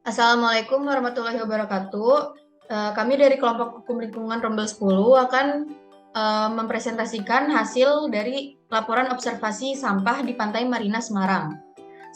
Assalamualaikum warahmatullahi wabarakatuh. Kami dari kelompok hukum lingkungan Rombel 10 akan mempresentasikan hasil dari laporan observasi sampah di Pantai Marina Semarang.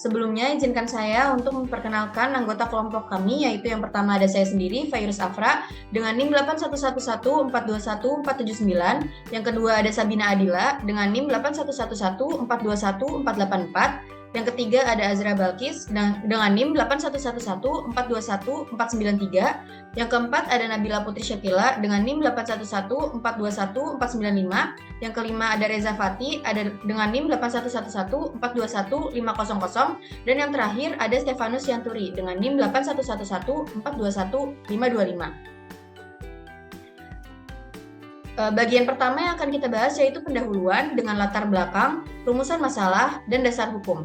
Sebelumnya izinkan saya untuk memperkenalkan anggota kelompok kami, yaitu yang pertama ada saya sendiri, Fairuz Afra, dengan NIM 81114214794, yang kedua ada Sabina Adila dengan NIM 81114214844, yang ketiga ada Azra Balkis dengan NIM 81114214993, yang keempat ada Nabila Putri Syakila dengan NIM 811421495, yang kelima ada Reza Fati dengan NIM 81114215000, dan yang terakhir ada Stefanus Yanturi dengan NIM 811421525. Bagian pertama yang akan kita bahas yaitu pendahuluan dengan latar belakang, rumusan masalah, dan dasar hukum.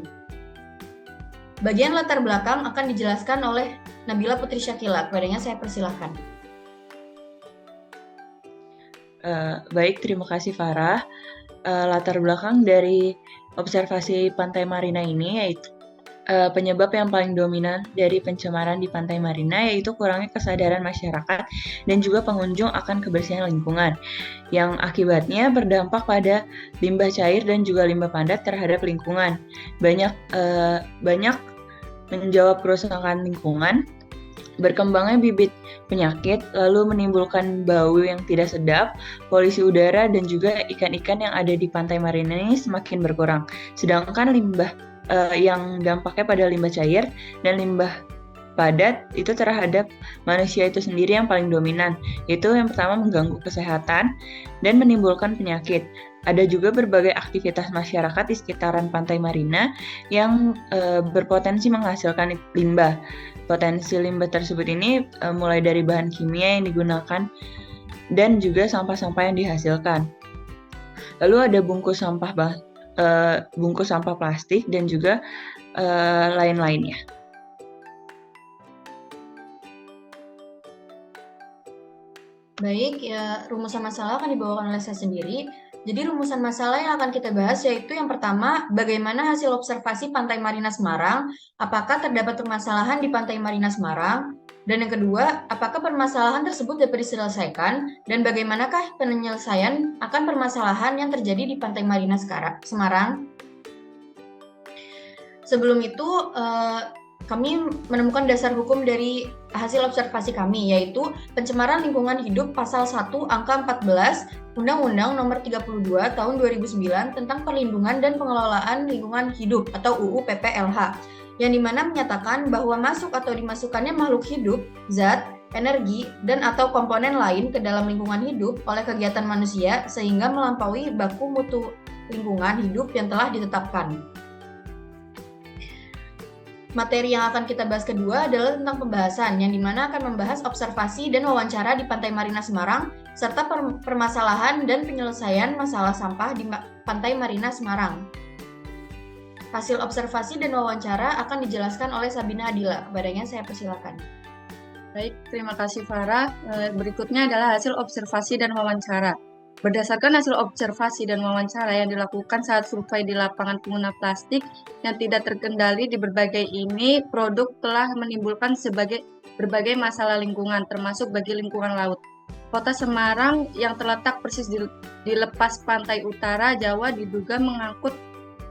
Bagian latar belakang akan dijelaskan oleh Nabila Putri Syakila. Kepadanya saya persilahkan. Baik, terima kasih Farah. Latar belakang dari observasi Pantai Marina ini yaitu penyebab yang paling dominan dari pencemaran di Pantai Marina yaitu kurangnya kesadaran masyarakat dan juga pengunjung akan kebersihan lingkungan, yang akibatnya berdampak pada limbah cair dan juga limbah padat terhadap lingkungan. Banyak menjawab kerusakan lingkungan, berkembangnya bibit penyakit, lalu menimbulkan bau yang tidak sedap, polusi udara, dan juga ikan-ikan yang ada di Pantai Marina ini semakin berkurang. Sedangkan limbah yang dampaknya pada limbah cair dan limbah padat itu terhadap manusia itu sendiri yang paling dominan, yaitu yang pertama mengganggu kesehatan dan menimbulkan penyakit. Ada juga berbagai aktivitas masyarakat di sekitaran Pantai Marina yang berpotensi menghasilkan limbah. Potensi limbah tersebut ini mulai dari bahan kimia yang digunakan dan juga sampah-sampah yang dihasilkan. Lalu ada bungkus sampah plastik dan juga lain-lainnya. Baik, ya, rumusan masalah akan dibawakan oleh saya sendiri. Jadi rumusan masalah yang akan kita bahas yaitu yang pertama, bagaimana hasil observasi Pantai Marina Semarang, apakah terdapat permasalahan di Pantai Marina Semarang, dan yang kedua, apakah permasalahan tersebut dapat diselesaikan, dan bagaimanakah penyelesaian akan permasalahan yang terjadi di Pantai Marina Semarang. Sebelum itu, kami menemukan dasar hukum dari hasil observasi kami, yaitu pencemaran lingkungan hidup pasal 1 angka 14 Undang-Undang Nomor 32 Tahun 2009 tentang Perlindungan dan Pengelolaan Lingkungan Hidup atau UU PPLH, yang dimana menyatakan bahwa masuk atau dimasukkannya makhluk hidup, zat, energi, dan atau komponen lain ke dalam lingkungan hidup oleh kegiatan manusia sehingga melampaui baku mutu lingkungan hidup yang telah ditetapkan. Materi yang akan kita bahas kedua adalah tentang pembahasan, yang dimana akan membahas observasi dan wawancara di Pantai Marina Semarang, serta permasalahan dan penyelesaian masalah sampah di Pantai Marina Semarang. Hasil observasi dan wawancara akan dijelaskan oleh Sabina Adila. Kepadanya saya persilakan. Baik, terima kasih Farah. Berikutnya adalah hasil observasi dan wawancara. Berdasarkan hasil observasi dan wawancara yang dilakukan saat survei di lapangan pengguna plastik yang tidak terkendali di berbagai ini, produk telah menimbulkan berbagai masalah lingkungan, termasuk bagi lingkungan laut. Kota Semarang yang terletak persis di lepas pantai utara Jawa diduga mengangkut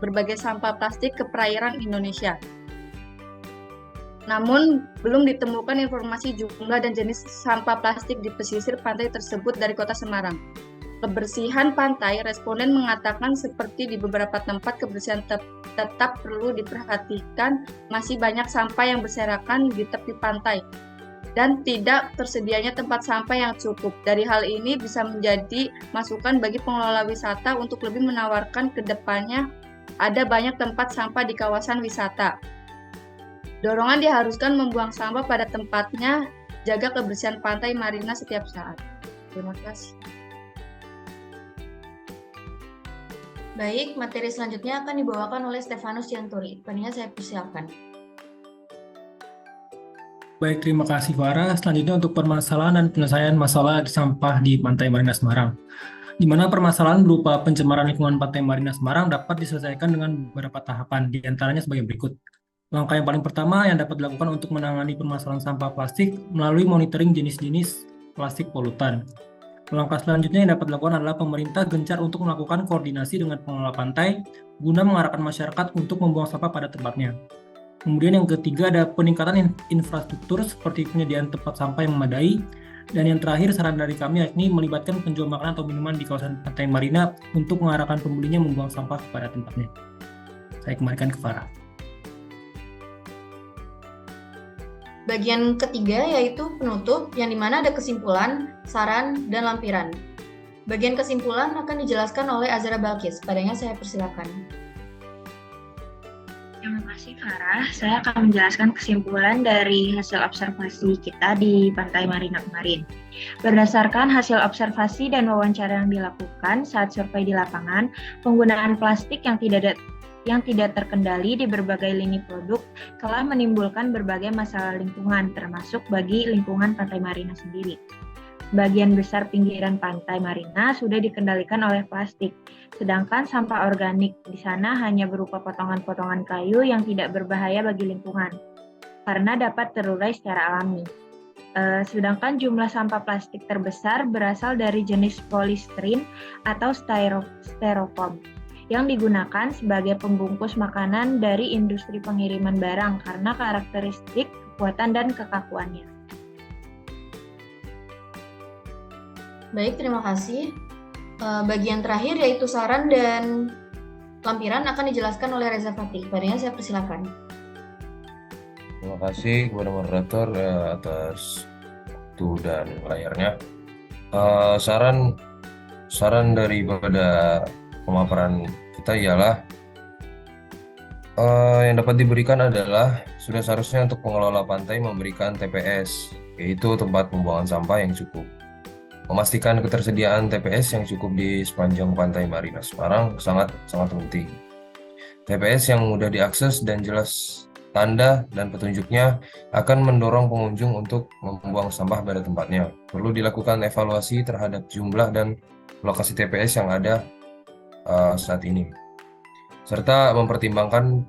berbagai sampah plastik ke perairan Indonesia. Namun, belum ditemukan informasi jumlah dan jenis sampah plastik di pesisir pantai tersebut dari Kota Semarang. Kebersihan pantai, responden mengatakan seperti di beberapa tempat kebersihan tetap perlu diperhatikan, masih banyak sampah yang berserakan di tepi pantai dan tidak tersedianya tempat sampah yang cukup. Dari hal ini bisa menjadi masukan bagi pengelola wisata untuk lebih menawarkan ke depannya ada banyak tempat sampah di kawasan wisata. Dorongan diharuskan membuang sampah pada tempatnya, jaga kebersihan pantai Marina setiap saat. Terima kasih. Baik, materi selanjutnya akan dibawakan oleh Stefanus Yanturi. Kepadanya saya persilakan. Baik, terima kasih Farah. Selanjutnya untuk permasalahan dan penyelesaian masalah sampah di Pantai Marina Semarang, di mana permasalahan berupa pencemaran lingkungan Pantai Marina Semarang dapat diselesaikan dengan beberapa tahapan, di antaranya sebagai berikut. Langkah yang paling pertama yang dapat dilakukan untuk menangani permasalahan sampah plastik melalui monitoring jenis-jenis plastik polutan. Langkah selanjutnya yang dapat dilakukan adalah pemerintah gencar untuk melakukan koordinasi dengan pengelola pantai guna mengarahkan masyarakat untuk membuang sampah pada tempatnya. Kemudian yang ketiga ada peningkatan infrastruktur seperti penyediaan tempat sampah yang memadai. Dan yang terakhir saran dari kami yakni melibatkan penjual makanan atau minuman di kawasan pantai Marina untuk mengarahkan pembelinya membuang sampah kepada tempatnya. Saya kembalikan ke Farah. Bagian ketiga yaitu penutup, yang dimana ada kesimpulan, saran, dan lampiran. Bagian kesimpulan akan dijelaskan oleh Azra Balkis. Padanya saya persilakan. Terima kasih Farah. Saya akan menjelaskan kesimpulan dari hasil observasi kita di Pantai Marina kemarin. Berdasarkan hasil observasi dan wawancara yang dilakukan saat survei di lapangan, penggunaan plastik yang tidak terkendali di berbagai lini produk telah menimbulkan berbagai masalah lingkungan, termasuk bagi lingkungan Pantai Marina sendiri. Sebagian besar pinggiran Pantai Marina sudah dikendalikan oleh plastik, sedangkan sampah organik di sana hanya berupa potongan-potongan kayu yang tidak berbahaya bagi lingkungan, karena dapat terurai secara alami. Sedangkan jumlah sampah plastik terbesar berasal dari jenis polistiren atau styrofoam, yang digunakan sebagai pembungkus makanan dari industri pengiriman barang karena karakteristik kekuatan dan kekakuannya. Baik, terima kasih. Bagian terakhir yaitu saran dan lampiran akan dijelaskan oleh Reza Fatih. Padanya saya persilakan. Terima kasih kepada moderator atas waktu dan layarnya. Saran daripada pemaparan kita ialah yang dapat diberikan adalah sudah seharusnya untuk pengelola pantai memberikan TPS, yaitu tempat pembuangan sampah yang cukup. Memastikan ketersediaan TPS yang cukup di sepanjang Pantai Marina Semarang sangat penting. TPS yang mudah diakses dan jelas tanda dan petunjuknya akan mendorong pengunjung untuk membuang sampah pada tempatnya. Perlu dilakukan evaluasi terhadap jumlah dan lokasi TPS yang ada saat ini, serta mempertimbangkan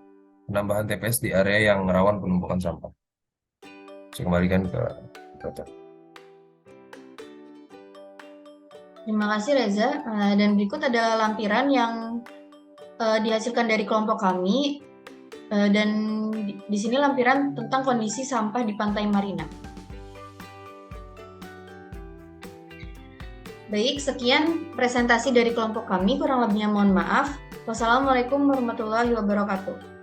penambahan TPS di area yang rawan penumpukan sampah. Saya kembalikan ke moderator. Terima kasih Reza. Dan berikut ada lampiran yang dihasilkan dari kelompok kami. Dan di sini lampiran tentang kondisi sampah di Pantai Marina. Baik, sekian presentasi dari kelompok kami. Kurang lebihnya mohon maaf. Wassalamualaikum warahmatullahi wabarakatuh.